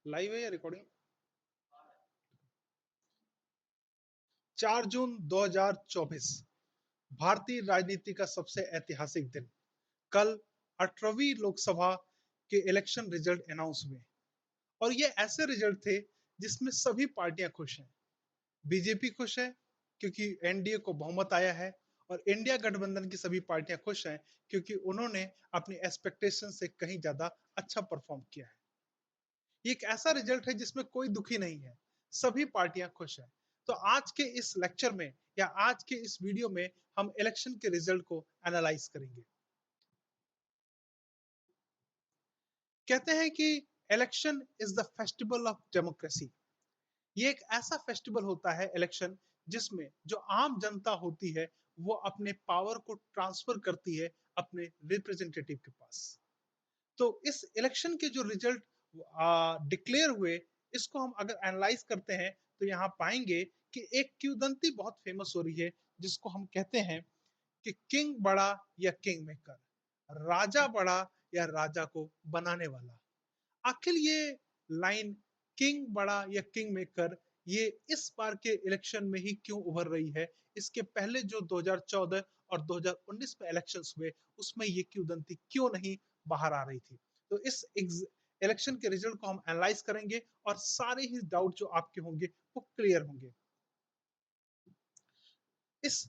Live है या recording? 4 जून 2024 भारतीय राजनीति का सबसे ऐतिहासिक दिन। कल 18वीं लोकसभा के इलेक्शन रिजल्ट अनाउंस हुए और ये ऐसे रिजल्ट थे जिसमें सभी पार्टियां खुश हैं। बीजेपी खुश है क्योंकि एनडीए को बहुमत आया है और इंडिया गठबंधन की सभी पार्टियां खुश हैं क्योंकि उन्होंने अपनी एक्सपेक्टेशन से कहीं ज्यादा अच्छा परफॉर्म किया है। ये एक ऐसा रिजल्ट है जिसमें कोई दुखी नहीं है, सभी पार्टियां खुश हैं। तो आज के इस लेक्चर में या आज के इस वीडियो में हम इलेक्शन के रिजल्ट को एनालाइज करेंगे। कहते हैं कि election is the festival of democracy. ये एक ऐसा फेस्टिवल होता है इलेक्शन जिसमें जो आम जनता होती है वो अपने पावर को ट्रांसफर करती है अपने रिप्रेजेंटेटिव के पास। तो इस इलेक्शन के जो रिजल्ट डिक्लेयर हुए, इसको हम अगर एनालाइज करते हैं तो यहाँ पाएंगे कि एक किंवदंती बहुत फेमस हो रही है जिसको हम कहते हैं कि किंग बड़ा या किंग मेकर, राजा बड़ा या राजा को बनाने वाला। आखिर ये लाइन किंग बड़ा या किंग मेकर ये इस बार के इलेक्शन में ही क्यों उभर रही है? इसके पहले जो 2014 और 2019 में इलेक्शंस हुए उसमें ये किंवदंती क्यों नहीं बाहर आ रही थी? तो इस इलेक्शन के रिजल्ट को हम एनालाइज करेंगे और सारे ही डाउट जो आपके होंगे वो क्लियर होंगे। इस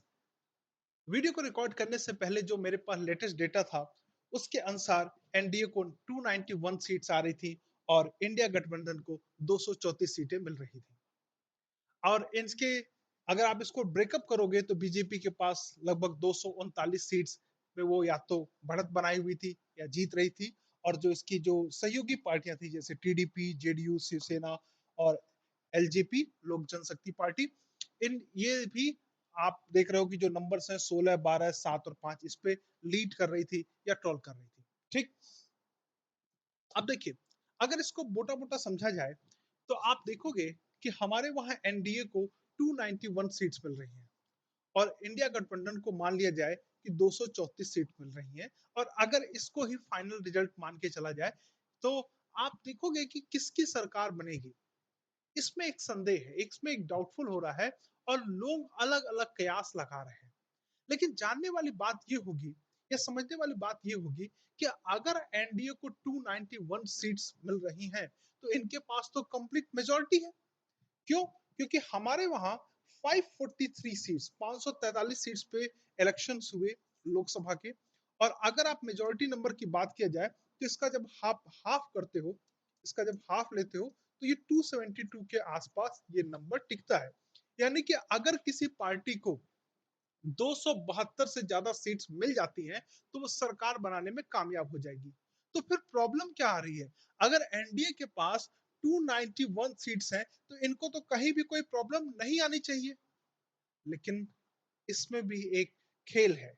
वीडियो को रिकॉर्ड करने से पहले जो मेरे पास लेटेस्ट डेटा था उसके अनुसार एनडीए को 291 सीट्स आ रही थी और इंडिया गठबंधन को 234 सीटें मिल रही थी। और इनके अगर आप इसको ब्रेकअप करोगे तो बीजेपी के पास लगभग 239 सीट्स में वो या तो बढ़त बनाई हुई थी या जीत रही थी। और जो इसकी जो सहयोगी पार्टियां थी जैसे टीडीपी, जेडीयू, शिवसेना और एलजेपी लोक जनशक्ति पार्टी, इन ये भी आप देख रहे हो कि जो नंबर्स हैं 16, 12, 7 और 5 इस पे लीड कर रही थी या ट्रोल कर रही थी। ठीक। अब देखिए, अगर इसको मोटा मोटा समझा जाए तो आप देखोगे कि हमारे वहां एनडीए को 291 सीट्स मिल रही हैं और इंडिया गठबंधन को मान लिया जाए कि 234 सीट मिल रही हैं। और अगर इसको ही फाइनल रिजल्ट मान के चला जाए तो आप देखोगे कि किसकी सरकार बनेगी, इसमें एक संदेह है, इसमें एक डाउटफुल हो रहा है और लोग अलग अलग कयास लगा रहे हैं। लेकिन जानने वाली बात ये होगी या समझने वाली बात ये होगी कि अगर एनडीए को 291 सीट्स मिल रही हैं तो इनके पास तो कंप्लीट मेजोरिटी है। क्यों? क्योंकि हमारे वहां 543 सीट्स 543 सीट्स पे इलेक्शन हुए लोकसभा के। और अगर आप मेजोरिटी नंबर की बात किया जाए तो इसका जब हाफ हाफ करते हो, इसका जब हाफ लेते हो तो ये 272 के आसपास ये नंबर टिकता है। यानी कि अगर किसी पार्टी को 272 से ज्यादा सीट्स मिल जाती हैं तो वो सरकार बनाने में कामयाब हो जाएगी। तो फिर प्रॉब्लम क्या आ रही है? अगर एनडीए के पास 291 सीट्स हैं तो इनको तो कहीं भी कोई प्रॉब्लम नहीं आनी चाहिए। लेकिन इसमें भी एक खेल है।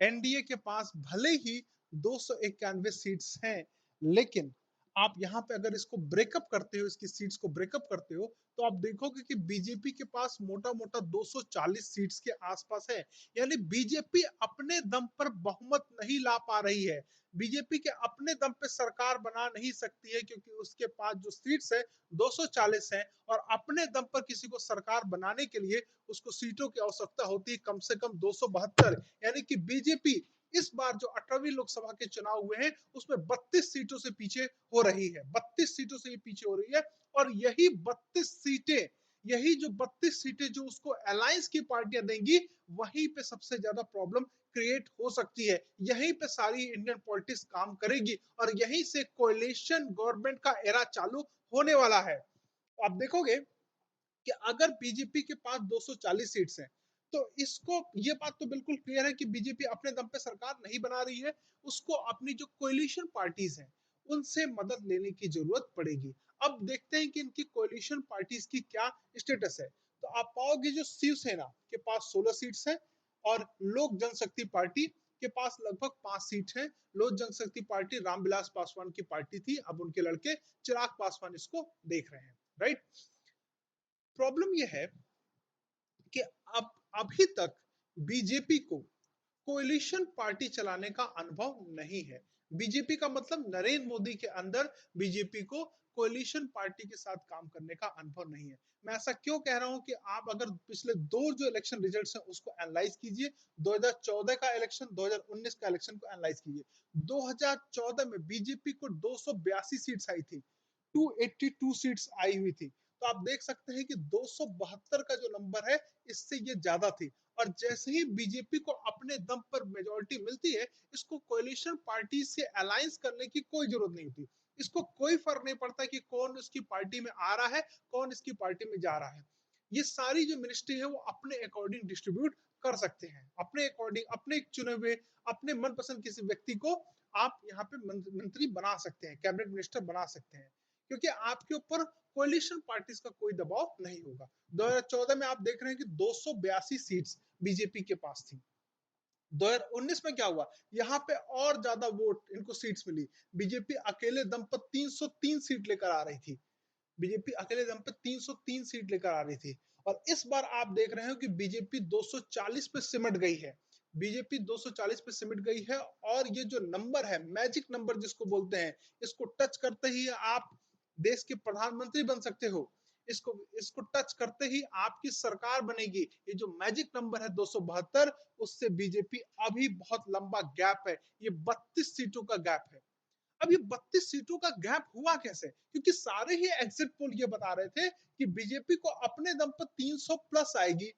एनडीए के पास भले ही 291 सीट्स हैं, लेकिन आप यहाँ पे अगर इसको ब्रेकअप करते हो, इसकी सीट्स को ब्रेकअप करते हो तो आप देखोगे कि बीजेपी के पास मोटा मोटा 240 सीट्स के आसपास है। यानी बीजेपी अपने दम पर बहुमत नहीं ला पा रही है, बीजेपी के अपने दम पे सरकार बना नहीं सकती है क्योंकि उसके पास जो सीट्स है 240 है और अपने दम पर किसी को सरकार बनाने के लिए उसको सीटों की आवश्यकता होती है कम से कम 272। यानी कि बीजेपी इस बार जो 18वीं लोकसभा के चुनाव हुए हैं उसमें 32 सीटों से पीछे हो रही है, 32 सीटों से ये पीछे हो रही है। और यही 32 सीटें, यही जो 32 सीटें जो उसको अलायंस की पार्टियां देंगी वहीं पे सबसे ज्यादा प्रॉब्लम क्रिएट हो सकती है। यहीं पे सारी इंडियन पॉलिटिक्स काम करेगी और यहीं से कोalition गवर्नमेंट का एरा चालू होने वाला है। आप देखोगे कि अगर बीजेपी के पास 240 सीट्स हैं तो इसको ये बात तो बिल्कुल क्लियर है कि बीजेपी अपने दम पे सरकार नहीं बना रही है, उसको अपनी जो कोलिशन पार्टीज हैं उनसे मदद लेने की जरूरत पड़ेगी। अब देखते हैं कि इनकी कोलिशन पार्टीज की क्या स्टेटस है। तो आप पाओगे जो शिवसेना के पास 16 सीट्स हैं और लोक जनशक्ति पार्टी के पास लगभग 5 सीट है। लोक जनशक्ति पार्टी रामविलास पासवान की पार्टी थी, अब उनके लड़के चिराग पासवान इसको देख रहे हैं। राइट। प्रॉब्लम यह है कि अब अभी तक बीजेपी को कोलिशन पार्टी चलाने का अनुभव नहीं है। बीजेपी का मतलब नरेंद्र मोदी के अंदर बीजेपी को कोalition पार्टी के साथ काम करने का अनुभव नहीं है। मैं ऐसा क्यों कह रहा हूं कि आप अगर पिछले दो जो इलेक्शन रिजल्ट्स हैं उसको एनालाइज कीजिए, 2014 का इलेक्शन, 2019 का इलेक्शन को एनालाइज कीजिए। 2014 में बीजेपी को 282 सीट्स आई थी, 282 सीट्स आई हुई थी। तो आप देख सकते हैं कि 272 का जो नंबर है इससे ये ज्यादा थी। और जैसे ही बीजेपी को अपने दम पर मेजोरिटी मिलती है, इसको कोalition पार्टी से अलायंस करने की कोई जरूरत नहीं होती। इसको कोई फर्क नहीं पड़ता कि कौन इसकी पार्टी में आ रहा है, कौन इसकी पार्टी में जा रहा है। ये सारी जो मिनिस्ट्री है वो अपने अकॉर्डिंग डिस्ट्रीब्यूट कर सकते हैं, अपने अकॉर्डिंग, अपने चुने हुए, अपने मनपसंद किसी व्यक्ति को आप यहाँ पे मंत्री बना सकते हैं, कैबिनेट मिनिस्टर बना सकते हैं, क्योंकि आपके ऊपर कोalition पार्टीज का कोई दबाव नहीं होगा। 2014 में आप देख रहे हैं कि 282 सीट्स बीजेपी के पास थी। 2019 में क्या हुआ, यहाँ पे और ज्यादा वोट इनको सीट्स मिली। बीजेपी अकेले दम पर 303 सीट लेकर आ रही थी। बीजेपी अकेले दम पे 303 सीट लेकर आ रही थी। और इस बार आप देख रहे हो कि बीजेपी 240 पे सिमट गई है। बीजेपी 240 पे सिमट गई है। और ये जो नंबर है, मैजिक नंबर जिसको बोलते हैं, इसको टच करते ही आप देश के प्रधानमंत्री बन सकते हो। इसको इसको टच करते ही आपकी सरकार बनेगी। ये जो मैजिक नंबर है 272, उससे बीजेपी अभी बहुत लंबा गैप है। ये 32 सीटों का गैप है। अब ये 32 सीटों का गैप हुआ कैसे? क्योंकि सारे ही एग्जिट पोल ये बता रहे थे कि बीजेपी को अपने दम पर 300 प्लस आएगी।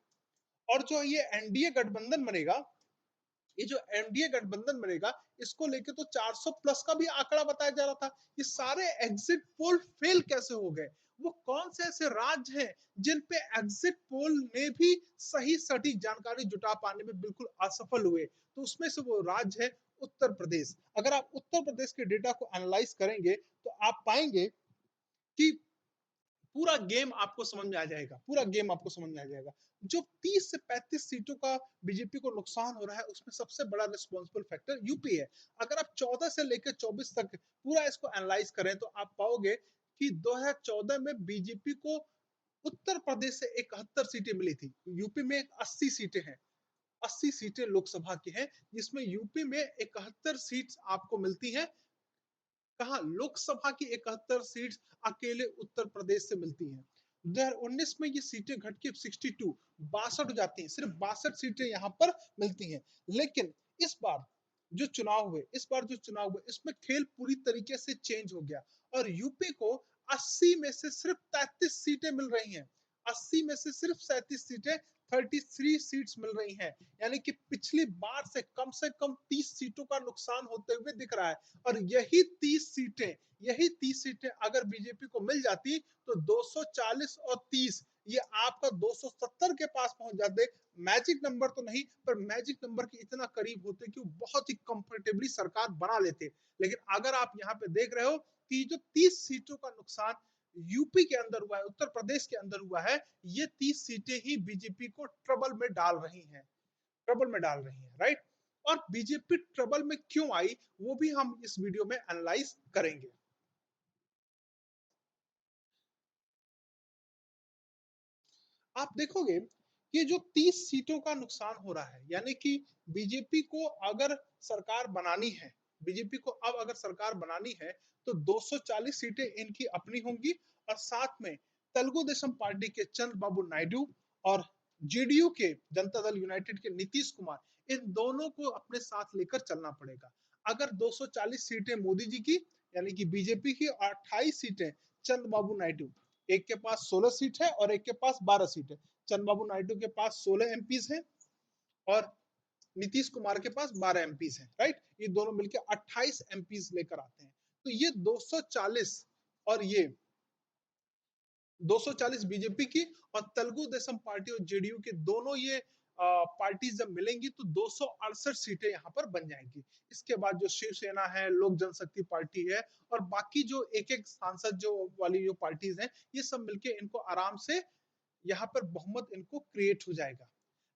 और जो ये एनडीए गठबंधन बनेगा, ये जो एनडीए गठबंधन बनेगा, इसको लेके तो 400 प्लस का भी आंकड़ा बताया जा रहा था। ये सारे एग्जिट पोल फेल कैसे हो गए? वो कौन से ऐसे राज्य हैं जिन पे एग्जिट पोल ने भी सही सटीक जानकारी जुटा पाने में बिल्कुल असफल हुए? तो उसमें से वो राज्य है उत्तर प्रदेश। अगर आप उत्तर प्रदेश के डेटा को एनालाइज करेंगे तो आप पाएंगे कि पूरा गेम आपको समझ में आ जाएगा, पूरा गेम आपको समझ में आ जाएगा। जो 30 से 35 सीटों का बीजेपी को नुकसान हो रहा है, उसमें सबसे बड़ा रिस्पॉन्सिबल फैक्टर यूपी है। अगर आप 14 से लेकर 24 तक पूरा इसको एनालाइज करें तो आप पाओगे कि 2014 में बीजेपी को उत्तर प्रदेश से 71 सीटें मिली थी, यूपी में 80 सीटें हैं। 80 सीटें लोकसभा की हैं, जिसमें यूपी में 71 सीट्स आपको मिलती हैं। कहा लोकसभा की 71 सीट्स अकेले उत्तर प्रदेश से मिलती हैं। 2019 में ये सीटें घट के 62, 62 हो जाती हैं, सिर्फ 62 सीटें यहाँ पर मिलती हैं। लेकिन इस बार जो चुनाव हुए, इस बार जो चुनाव हुए, इसमें खेल पूरी तरीके से चेंज हो गया। और यूपी को 80 में से सिर्फ 33 सीटें मिल रही हैं। 80 में से सिर्फ 37 सीटें, 33 सीट्स मिल रही हैं। यानी कि पिछली बार से कम 30 सीटों का नुकसान होते हुए दिख रहा है। और यही 30 सीटें अगर बीजेपी को मिल जाती तो 240 और 30 ये आपका 270 के पास पहुंच जाते। मैजिक नंबर तो नहीं, पर मैजिक नंबर के इतना करीब होते कि वो बहुत ही कंफर्टेबली सरकार बना लेते। लेकिन अगर आप यहाँ पे देख रहे हो कि जो 30 सीटों का नुकसान यूपी के अंदर हुआ है, उत्तर प्रदेश के अंदर हुआ है, ये 30 सीटें ही बीजेपी को ट्रबल में डाल रही हैं, ट्रबल में डाल रही हैं, राइट। और बीजेपी ट्रबल में क्यों आई, वो भी हम इस वीडियो में एनालाइज करेंगे। आप देखोगे कि जो 30 सीटों का नुकसान हो रहा है, यानी कि बीजेपी को अगर सरकार बनानी है, बीजेपी को अब अगर सरकार बनानी है तो 240 सीटें इनकी अपनी होंगी। और साथ में तेलुगु देशम पार्टी के चंद्रबाबू नायडू और जेडीयू के जनता दल यूनाइटेड के नीतीश कुमार, इन दोनों को अपने साथ लेकर चलना पड़ेगा। अगर 240 सीटें मोदी जी की यानी कि बीजेपी की और 28 सीटें चंद्रबाबू नायडू, एक के पास 16 सीट है और एक के पास 12 सीट है। चंद्रबाबू नायडू के पास 16 एमपीज हैं और नीतीश कुमार के पास 12 एमपीज हैं, राइट। ये दोनों मिलकर 28 एमपीज लेकर आते हैं। तो ये 240 और ये 240 बीजेपी की और तेलुगु देशम पार्टी और जेडीयू के दोनों ये पार्टी जब मिलेंगी तो 268 सीटें यहाँ पर बन जाएंगी। इसके बाद जो शिवसेना है, लोक जनशक्ति पार्टी है और बाकी जो एक एक सांसद जो वाली जो पार्टीज हैं, ये सब मिलके इनको आराम से यहाँ पर बहुमत इनको क्रिएट हो जाएगा।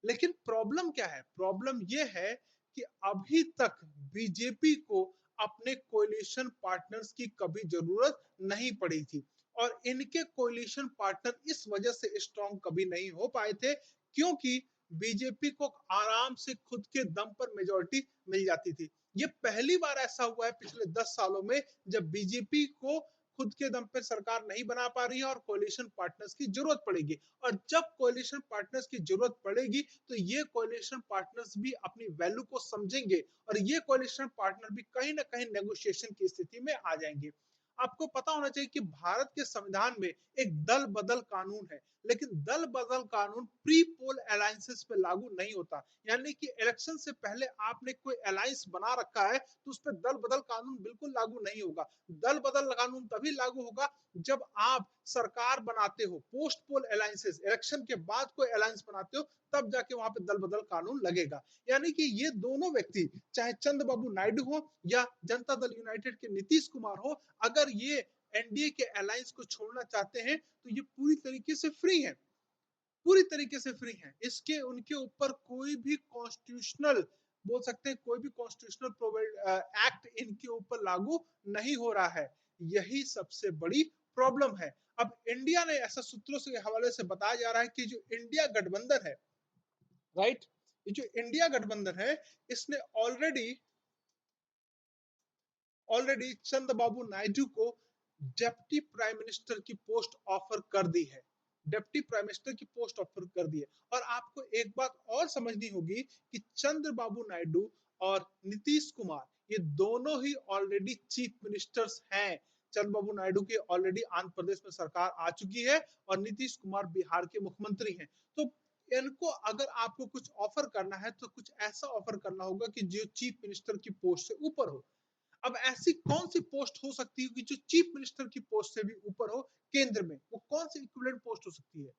लेकिन प्रॉब्लम क्या है? प्रॉब्लम ये है कि अभी तक बीजेपी को अपने कोलिशन पार्टनर्स की कभी जरूरत नहीं पड़ी थी। और इनके कोलिशन पार्टनर इस वजह से स्ट्रॉन्ग कभी नहीं हो पाए थे क्योंकि बीजेपी को आराम से खुद के दम पर मेजोरिटी मिल जाती थी। ये पहली बार ऐसा हुआ है पिछले 10 सालों में जब बीजेपी को खुद के दम पे सरकार नहीं बना पा रही है और कोalition पार्टनर्स की जरूरत पड़ेगी। और जब कोalition पार्टनर्स की जरूरत पड़ेगी तो ये कोalition पार्टनर्स भी अपनी वैल्यू को समझेंगे और ये कोalition पार्टनर भी कहीं ना कहीं नेगोशिएशन की स्थिति में आ जाएंगे। आपको पता होना चाहिए कि भारत के संविधान में एक दल बदल कानून है, लेकिन दल बदल कानून प्री पोल अलायंसेस पे लागू नहीं होता। यानी कि इलेक्शन से पहले आपने कोई अलायंस बना रखा है तो उस पर दल बदल कानून बिल्कुल लागू नहीं होगा। दल बदल कानून तभी लागू होगा जब आप सरकार बनाते हो, पोस्ट पोल अलायंसेस, इलेक्शन के बाद कोई अलायंस बनाते हो, तब जाके वहां पे दल बदल कानून लगेगा। यानी कि ये दोनों व्यक्ति, चाहे चंद्रबाबू नायडू हो या जनता दल यूनाइटेड के नीतीश कुमार हो, अगर ये एनडीए के अलायंस को छोड़ना चाहते हैं तो ये पूरी तरीके से फ्री है, पूरी तरीके से फ्री है। इसके उनके ऊपर कोई भी कॉन्स्टिट्यूशनल, बोल सकते हैं कोई भी कॉन्स्टिट्यूशनल एक्ट इनके ऊपर लागू नहीं हो रहा है। यही सबसे बड़ी प्रॉब्लम है। अब इंडिया ने, ऐसा सूत्रों के हवाले से बताया जा रहा है कि जो इंडिया गठबंधन है, राइट, ये जो इंडिया गठबंधन है, इसने ऑलरेडी ऑलरेडी चंद्रबाबू नायडू को डिप्टी प्राइम मिनिस्टर की पोस्ट ऑफर कर दी है, डिप्टी प्राइम मिनिस्टर की पोस्ट ऑफर कर दी है। और आपको एक बात और समझनी होगी कि चंद्रबाबू नायडू और नीतीश कुमार, ये दोनों ही ऑलरेडी चीफ मिनिस्टर्स हैं। चंद्रबाबू नायडू की ऑलरेडी आंध्र प्रदेश में सरकार आ चुकी है और नीतीश कुमार बिहार के मुख्यमंत्री हैं। तो इनको अगर आपको कुछ ऑफर करना है तो कुछ ऐसा ऑफर करना होगा कि जो चीफ मिनिस्टर की पोस्ट से ऊपर हो। अब ऐसी कौन सी पोस्ट हो सकती है कि जो चीफ मिनिस्टर की पोस्ट से भी ऊपर हो केंद्र में? वो कौन सी इक्विवेलेंट पोस्ट हो सकती है?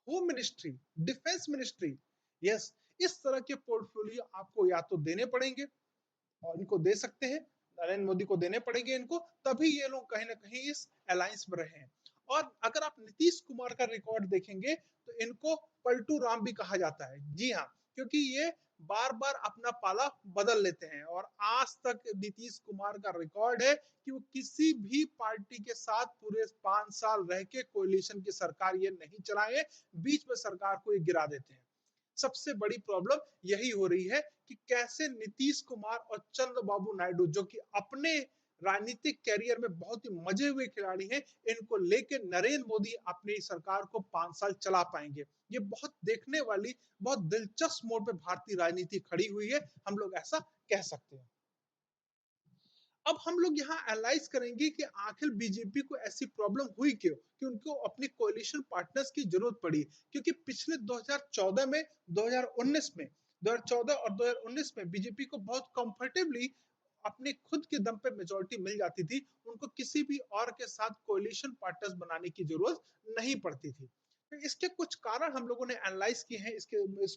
Home ministry, defence ministry. Yes, इस तरह के पोर्टफोलियो आपको या तो देने पड़ेंगे और इनको दे सकते हैं, नरेंद्र मोदी को देने पड़ेंगे इनको, तभी ये लोग कहीं ना कहीं इस अलायंस में रहे हैं। और अगर आप नीतीश कुमार का रिकॉर्ड देखेंगे तो इनको पलटू राम भी कहा जाता है। जी हाँ, क्योंकि ये बार बार अपना पाला बदल लेते हैं और आज तक नीतीश कुमार का रिकॉर्ड है कि वो किसी भी पार्टी के साथ पूरे 5 साल रह के कोalition की सरकार ये नहीं चलाए, बीच में सरकार को ये गिरा देते हैं। सबसे बड़ी प्रॉब्लम यही हो रही है कि कैसे नीतीश कुमार और चंद्रबाबू नायडू, जो कि अपने राजनीतिक कैरियर में बहुत ही मजे हुए खिलाड़ी हैं, इनको लेके नरेंद्र मोदी अपनी सरकार को 5 साल चला पाएंगे। ये बहुत देखने वाली, बहुत दिलचस्प मोड़ पे भारतीय राजनीति खड़ी हुई है, हम लोग ऐसा कह सकते हैं। अब हम लोग यहाँ एनालाइज करेंगे कि आखिर बीजेपी को ऐसी प्रॉब्लम हुई क्यों कि उनको अपनी कोalition पार्टनर्स की जरूरत पड़ी। क्योंकि पिछले 2014 में, 2019 में, 2014 और 2019 में बीजेपी को बहुत कंफर्टेबली अपने खुद के दम पे मेजोरिटी मिल जाती थी, उनको किसी भी और के साथ कोalition पार्टनर्स बनाने की जरूरत नहीं पड़ती थी। तो इसके कुछ कारण हम लोगों ने एनालाइज किए हैं,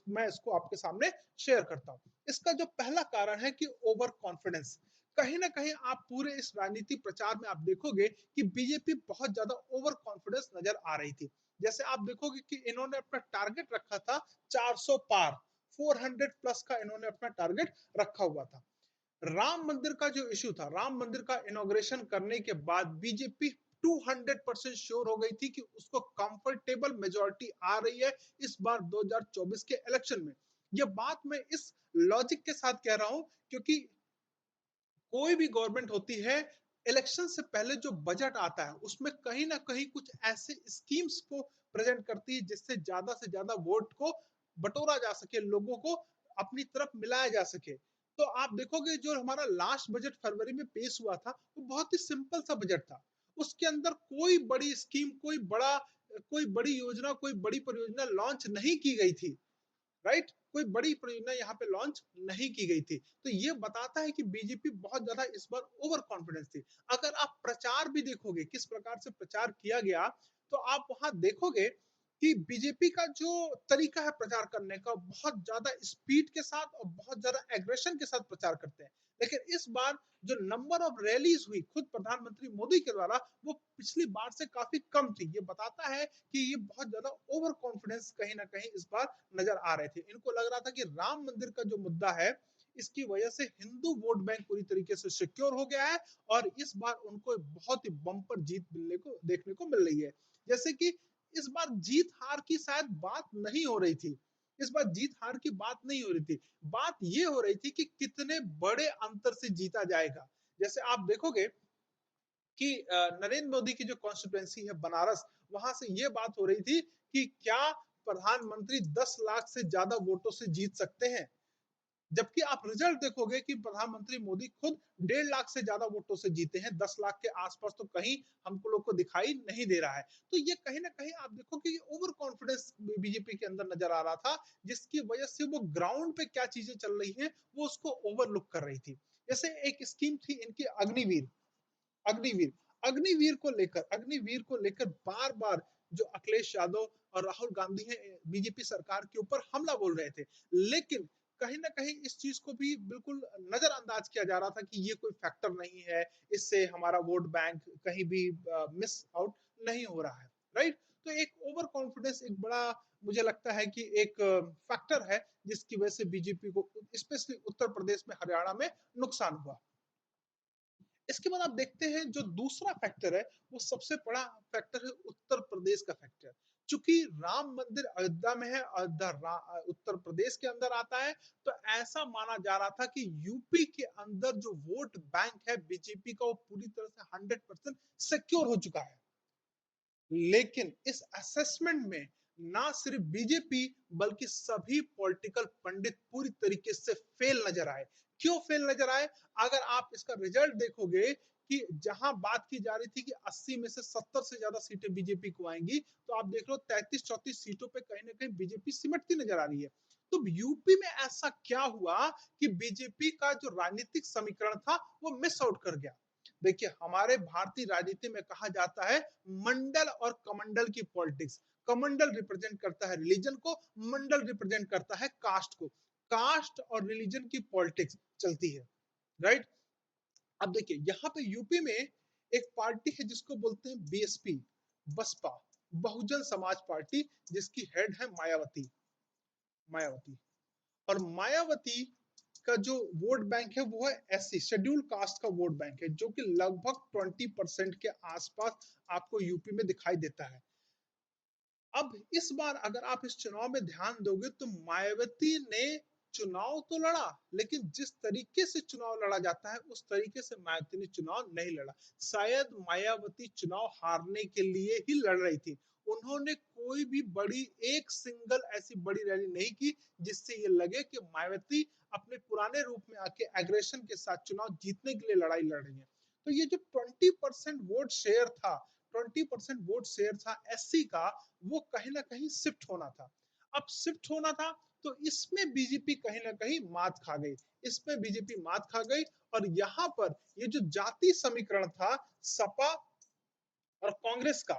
मैं इसको आपके सामने शेयर करता हूँ। इसका जो पहला कारण है कि ओवर कॉन्फिडेंस। कहीं ना कहीं आप पूरे इस राजनीति प्रचार में आप देखोगे कि बीजेपी बहुत ज्यादा ओवर कॉन्फिडेंस नजर आ रही थी। जैसे आप देखोगे कि इन्होंने अपना टारगेट रखा था 400 पार, 400 प्लस का इन्होंने अपना टारगेट रखा हुआ था। राम मंदिर का जो इश्यू था, राम मंदिर का इनॉग्रेशन करने के बाद बीजेपी 200% श्योर हो गई थी कि उसको कंफर्टेबल मेजोरिटी आ रही है इस बार 2024 के इलेक्शन में। यह बात मैं इस लॉजिक के साथ कह रहा हूं क्योंकि कोई भी गवर्नमेंट होती है, इलेक्शन से पहले जो बजट आता है उसमें कहीं ना कहीं कुछ ऐसे स्कीम्स को प्रेजेंट करती है जिससे ज्यादा वोट को बटोरा जा सके, लोगों को अपनी तरफ मिलाया जा सके। तो आप देखोगे जो हमारा लास्ट बजट फरवरी में पेश हुआ था वो बहुत ही सिंपल सा बजट था। उसके अंदर कोई बड़ी स्कीम, कोई बड़ी योजना, कोई बड़ी परियोजना लॉन्च नहीं की गई थी, राइट। कोई बड़ी परियोजना यहाँ पे लॉन्च नहीं की गई थी। तो ये बताता है कि बीजेपी बहुत ज्यादा इस बार ओवर कॉन्फिडेंस थी। अगर आप प्रचार भी देखोगे किस प्रकार से प्रचार किया गया, तो आप वहां देखोगे कि बीजेपी का जो तरीका है प्रचार करने का, बहुत ज्यादा स्पीड के साथ और बहुत ज्यादा एग्रेशन के साथ प्रचार करते हैं। लेकिन इस बार जो नंबर ऑफ रैलीज हुई खुद प्रधानमंत्री मोदी के द्वारा, वो पिछली बार से काफी कम थी। ये बताता है कि ये बहुत ज्यादा ओवर कॉन्फिडेंस कहीं ना कहीं इस बार नजर आ रहे थे। इनको लग रहा था कि राम मंदिर का जो मुद्दा है, इसकी वजह से हिंदू वोट बैंक पूरी तरीके से सिक्योर हो गया है और इस बार उनको बहुत ही बम्पर जीत मिलने को देखने को मिल रही है। जैसे कि इस बार जीत हार की शायद बात नहीं हो रही थी, इस बार जीत हार की बात नहीं हो रही थी। बात ये हो रही थी कि कितने बड़े अंतर से जीता जाएगा। जैसे आप देखोगे कि नरेंद्र मोदी की जो कॉन्स्टिट्यूएंसी है बनारस, वहां से ये बात हो रही थी कि क्या प्रधानमंत्री 10 लाख से ज्यादा वोटों से जीत सकते हैं। जबकि आप रिजल्ट देखोगे कि प्रधानमंत्री मोदी खुद 1.5 लाख से ज्यादा वोटों से जीते हैं। 10 लाख के आसपास तो कहीं हमको लोग को दिखाई नहीं दे रहा है। तो ये कहीं ना कहीं आप देखो कि ओवर कॉन्फिडेंस बीजेपी के अंदर नजर आ रहा था, जिसकी वजह से वो ग्राउंड पे क्या चीजें चल रही है वो उसको ओवरलुक कर रही थी। जैसे एक स्कीम थी इनकी अग्निवीर। अग्निवीर अग्निवीर को लेकर बार बार जो अखिलेश यादव और राहुल गांधी है बीजेपी सरकार के ऊपर हमला बोल रहे थे, लेकिन कहीं ना कहीं इस चीज को भी बिल्कुल नजरअंदाज किया जा रहा था कि ये कोई फैक्टर नहीं है, इससे हमारा वोट बैंक कहीं भी मिस आउट नहीं हो रहा है। राइट। तो एक ओवर कॉन्फिडेंस एक बड़ा, मुझे लगता है कि एक फैक्टर है जिसकी वजह से बीजेपी को स्पेशली उत्तर प्रदेश में, हरियाणा में नुकसान हुआ। इसके बाद आप देखते हैं जो दूसरा फैक्टर है वो सबसे बड़ा फैक्टर है उत्तर प्रदेश का फैक्टर। चूंकि राम मंदिर अयोध्या में है, अयोध्या उत्तर प्रदेश के अंदर आता है, तो ऐसा माना जा रहा था कि यूपी के अंदर जो वोट बैंक है बीजेपी का वो पूरी तरह से 100% सिक्योर हो चुका है। लेकिन इस असेसमेंट में ना सिर्फ बीजेपी बल्कि सभी पॉलिटिकल पंडित पूरी तरीके से फेल नजर आए। क्यों फेल नजर आए? अगर आप इसका रिजल्ट देखोगे कि जहां बात की जा रही थी कि 80 में से 70 से ज्यादा सीटें बीजेपी को आएंगी, तो आप देख लो 33-34 सीटों पे कहीं ना कहीं बीजेपी सिमटती नजर आ रही है। तो यूपी में ऐसा क्या हुआ कि बीजेपी का जो राजनीतिक समीकरण था वो मिस आउट कर गया। देखिए हमारे भारतीय राजनीति में कहा जाता है मंडल और कमंडल की पॉलिटिक्स। कमंडल रिप्रेजेंट करता है रिलीजन को, मंडल रिप्रेजेंट करता है कास्ट को। कास्ट और रिलीजन की पॉलिटिक्स चलती है। राइट। अब देखिए यहाँ पे यूपी में एक पार्टी है जिसको बोलते हैं बीएसपी, बसपा, बहुजन समाज पार्टी, जिसकी हेड है मायावती। मायावती और मायावती का जो वोट बैंक है वो है एससी शेड्यूल कास्ट का वोट बैंक है, जो कि लगभग 20% के आसपास आपको यूपी में दिखाई देता है। अब इस बार अगर आप इस चुनाव में ध्यान दोगे तो मायावती ने चुनाव तो लड़ा, लेकिन जिस तरीके से चुनाव लड़ा जाता है उस तरीके से मायावती ने चुनाव नहीं लड़ा। शायद मायावती चुनाव हारने के लिए ही लड़ रही थी। उन्होंने कोई भी बड़ी एक सिंगल ऐसी बड़ी रैली नहीं की जिससे ये लगे कि मायावती अपने पुराने रूप में आके एग्रेशन के साथ चुनाव जीतने के लिए लड़ाई लड़ रही है। तो ये जो 20% वोट शेयर था, 20% वोट शेयर था एससी का, वो कहीं ना कहीं शिफ्ट होना था। अब शिफ्ट होना था तो इसमें बीजेपी कहीं ना कहीं मात खा गई। इसमें बीजेपी मात खा गई। और यहाँ पर ये जो जाति समीकरण था सपा और कांग्रेस का,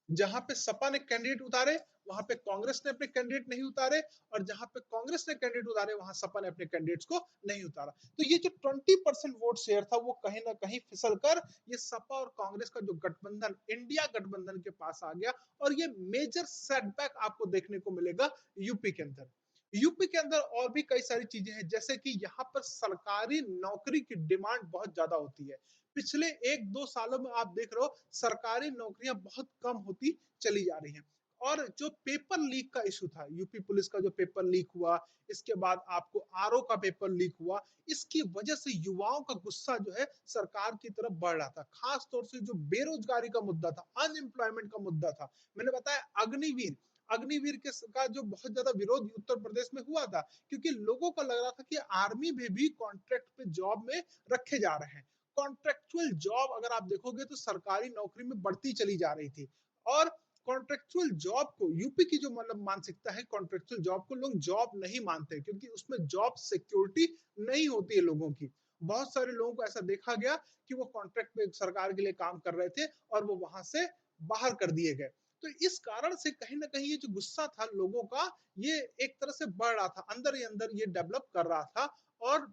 जहां पे सपा ने कैंडिडेट उतारे वहां पे कांग्रेस ने अपने कैंडिडेट नहीं उतारे, और जहां पे कांग्रेस ने कैंडिडेट उतारे वहां सपा ने अपने कैंडिडेट्स को नहीं उतारा। तो ये जो 20% वोट शेयर था वो कहीं ना कहीं फिसल कर ये सपा और कांग्रेस का जो गठबंधन, इंडिया गठबंधन के पास आ गया। और ये मेजर सेटबैक आपको देखने को मिलेगा यूपी के अंदर। यूपी के अंदर और भी कई सारी चीजें हैं, जैसे कि यहाँ पर सरकारी नौकरी की डिमांड बहुत ज्यादा होती है। पिछले 1-2 सालों में आप देख रहे हो सरकारी नौकरियां बहुत कम होती चली जा रही हैं। और जो पेपर लीक का इशू था, यूपी पुलिस का जो पेपर लीक हुआ, इसके बाद आपको आरओ का पेपर लीक हुआ, इसकी वजह से युवाओं का गुस्सा जो है सरकार की तरफ बढ़ रहा था। खास तौर से जो बेरोजगारी का मुद्दा था, अनएम्प्लॉयमेंट का मुद्दा था। मैंने बताया अग्निवीर, अग्निवीर के का जो बहुत ज्यादा विरोध उत्तर प्रदेश में हुआ था, क्योंकि लोगों को लग रहा था कि आर्मी में भी कॉन्ट्रैक्ट पे जॉब में रखे जा रहे हैं। कॉन्ट्रेक्चुअल जॉब अगर आप देखोगे तो सरकारी नौकरी में बढ़ती चली जा रही थी। और कॉन्ट्रेक्चुअल जॉब को यूपी की जो मतलब मानसिकता है, कॉन्ट्रेक्चुअल जॉब को लोग जॉब नहीं मानते, क्योंकि उसमें जॉब सिक्योरिटी नहीं होती है लोगों की। बहुत सारे लोगों को ऐसा देखा गया कि वो कॉन्ट्रैक्ट पे सरकार के लिए काम कर रहे थे और वो वहां से बाहर कर दिए गए। तो इस कारण से कहीं ना कहीं ये जो गुस्सा था लोगों का, ये एक तरह से बढ़ रहा था, अंदर ही अंदर ये डेवलप कर रहा था। और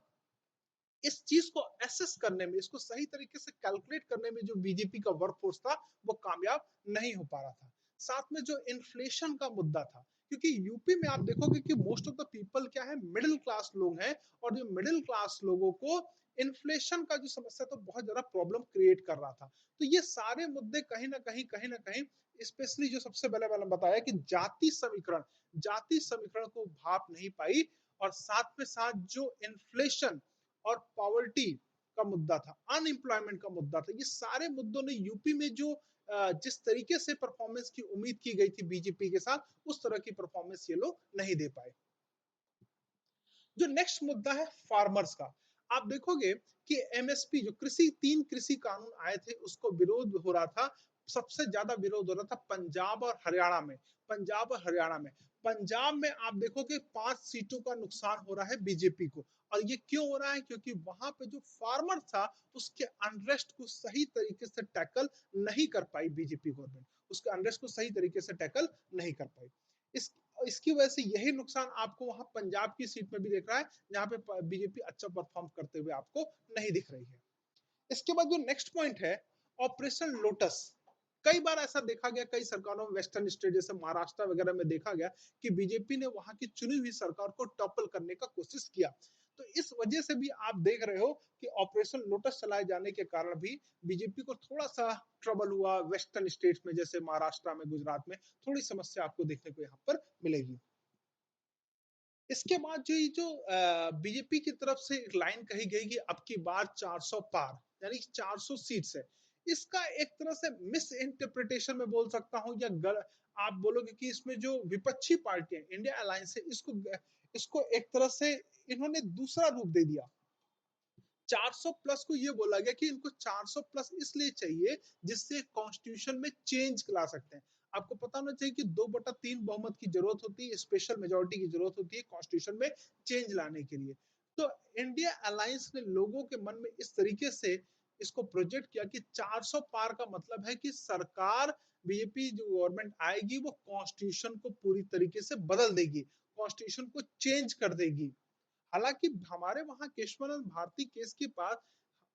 इस चीज को एसेस करने में, इसको सही तरीके से कैलकुलेट करने में जो बीजेपी का वर्कफोर्स था वो कामयाब नहीं हो पा रहा था। साथ में जो इन्फ्लेशन का मुद्दा था, क्योंकि यूपी में आप देखोगे कि मोस्ट ऑफ द पीपल क्या है, मिडिल क्लास लोग हैं, और जो मिडिल क्लास लोगों को इन्फ्लेशन का जो समस्या तो बहुत ज्यादा प्रॉब्लम क्रिएट कर रहा था। तो ये सारे मुद्दे कहीं ना कहीं स्पेशली जो सबसे पहले मैंने बताया कि जाति समीकरण को भाप नहीं पाई, और साथ में साथ जो इन्फ्लेशन और पॉवर्टी का मुद्दा था, अनएम्प्लॉयमेंट का मुद्दा था, ये सारे मुद्दों ने यूपी में जो जिस तरीके से परफॉर्मेंस की उम्मीद की गई थी बीजेपी के साथ, उस तरह की परफॉर्मेंस ये लोग नहीं दे पाए। जो नेक्स्ट मुद्दा है फार्मर्स का, आप देखोगे कि एमएसपी जो तीन कृषि कानून आए थे, उसको विरोध हो रहा था। सबसे ज्यादा विरोध हो रहा था पंजाब और हरियाणा में। पंजाब और हरियाणा में पंजाब में आप देखोगे 5 सीटों का नुकसान हो रहा है बीजेपी को। और ये क्यों हो रहा है? क्योंकि वहां पे जो फार्मर था, उसके अनरेस्ट को सही तरीके से टैकल नहीं कर पाई बीजेपी गवर्नमेंट, उसके अनरेस्ट को सही तरीके से टैकल नहीं कर पाई। इस इसकी वजह से यही नुकसान आपको वहां पंजाब की सीट में भी दिख रहा है, जहां पे बीजेपी अच्छा परफॉर्म करते हुए आपको नहीं दिख रही है। इसके बाद जो नेक्स्ट पॉइंट है, ऑपरेशन लोटस। कई बार ऐसा देखा गया, कई सरकारों में वेस्टर्न स्टेट जैसे महाराष्ट्र वगैरह में देखा गया कि बीजेपी ने वहां की चुनी हुई सरकार को टॉपल करने का कोशिश किया। तो इस वजह से भी आप देख रहे हो कि ऑपरेशन लोटस चलाए जाने के कारण भी बीजेपी को थोड़ा सा ट्रबल हुआ। वेस्टर्न स्टेट्स में जैसे महाराष्ट्र में, गुजरात में थोड़ी समस्या आपको देखने को यहाँ पर मिलेगी। इसके बाद जो बीजेपी की तरफ से एक लाइन कही गई कि अब की बार 400 पार, यानी 400 सीट्स है। इसका एक तरह से मिस इंटरप्रिटेशन में बोल सकता हूं, या आप बोलोगे कि इसमें जो विपक्षी पार्टियां इंडिया अलायंस है, इसको इसको एक तरह से इन्होंने दूसरा रूप दे दिया। 400 प्लस को ये बोला गया कि इनको 400 प्लस इसलिए चाहिए जिससे कॉन्स्टिट्यूशन में चेंज ला सकते हैं। आपको पता होना चाहिए कि 2/3 बहुमत की जरूरत होती है, स्पेशल मेजोरिटी की जरूरत होती है कॉन्स्टिट्यूशन में चेंज लाने के लिए। तो इंडिया अलायंस ने लोगों के मन में इस तरीके से इसको प्रोजेक्ट किया कि 400 पार का मतलब है कि सरकार, बीजेपी जो गवर्नमेंट आएगी वो कॉन्स्टिट्यूशन को पूरी तरीके से बदल देगी, कॉन्स्टिट्यूशन को चेंज कर देगी। हालांकि हमारे वहां केशवानंद भारती केस के पास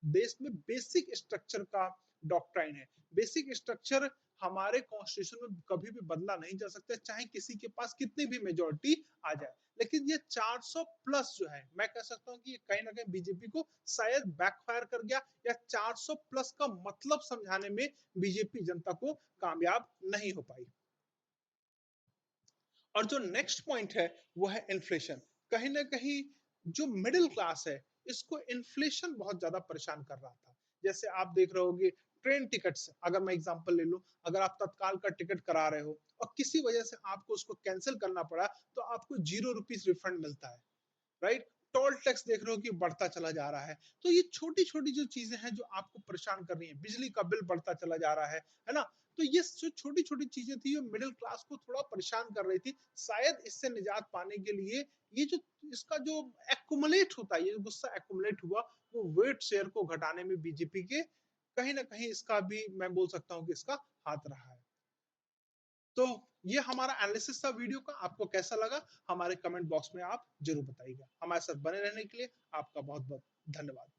देश में बेसिक स्ट्रक्चर का डॉक्ट्राइन है। बेसिक स्ट्रक्चर हमारे कॉन्स्टिट्यूशन में कभी भी बदला नहीं जा सकता, चाहे किसी के पास कितनी भी मेजोरिटी आ जाए। लेकिन ये 400 प्लस जो है, मैं कह सकता हूं कि ये कहीं ना कहीं बीजेपी को शायद बैकफायर कर गया, या 400 प्लस का मतलब समझाने में बीजेपी जनता को कामयाब नहीं हो पाई। और जो नेक्स्ट पॉइंट है वो है इन्फ्लेशन। कहीं ना कहीं जो मिडिल क्लास है, इसको इन्फ्लेशन बहुत ज्यादा परेशान कर रहा था। जैसे आप देख रहे होगे ट्रेन टिकट्स, अगर मैं एग्जांपल ले लूं, अगर आप तत्काल का टिकट करा रहे हो और किसी वजह से आपको उसको कैंसिल करना पड़ा, तो आपको ₹0 रिफंड मिलता है, राइट। टोल टैक्स देख रहे हो कि बढ़ता चला जा रहा है। तो ये छोटी छोटी जो चीजें हैं जो आपको परेशान कर रही हैं, बिजली का बिल बढ़ता चला जा रहा है ना। तो ये जो छोटी छोटी चीजें थी, जो मिडिल क्लास को थोड़ा परेशान कर रही थी, शायद इससे निजात पाने के लिए ये जो इसका जो एक्युमुलेट होता है, ये गुस्सा एक्युमुलेट हुआ, वो वेट शेयर को घटाने में बीजेपी के कहीं ना कहीं इसका भी मैं बोल सकता हूँ कि इसका हाथ रहा है। तो ये हमारा एनालिसिस था वीडियो का। आपको कैसा लगा हमारे कमेंट बॉक्स में आप जरूर बताइएगा। हमारे साथ बने रहने के लिए आपका बहुत बहुत धन्यवाद।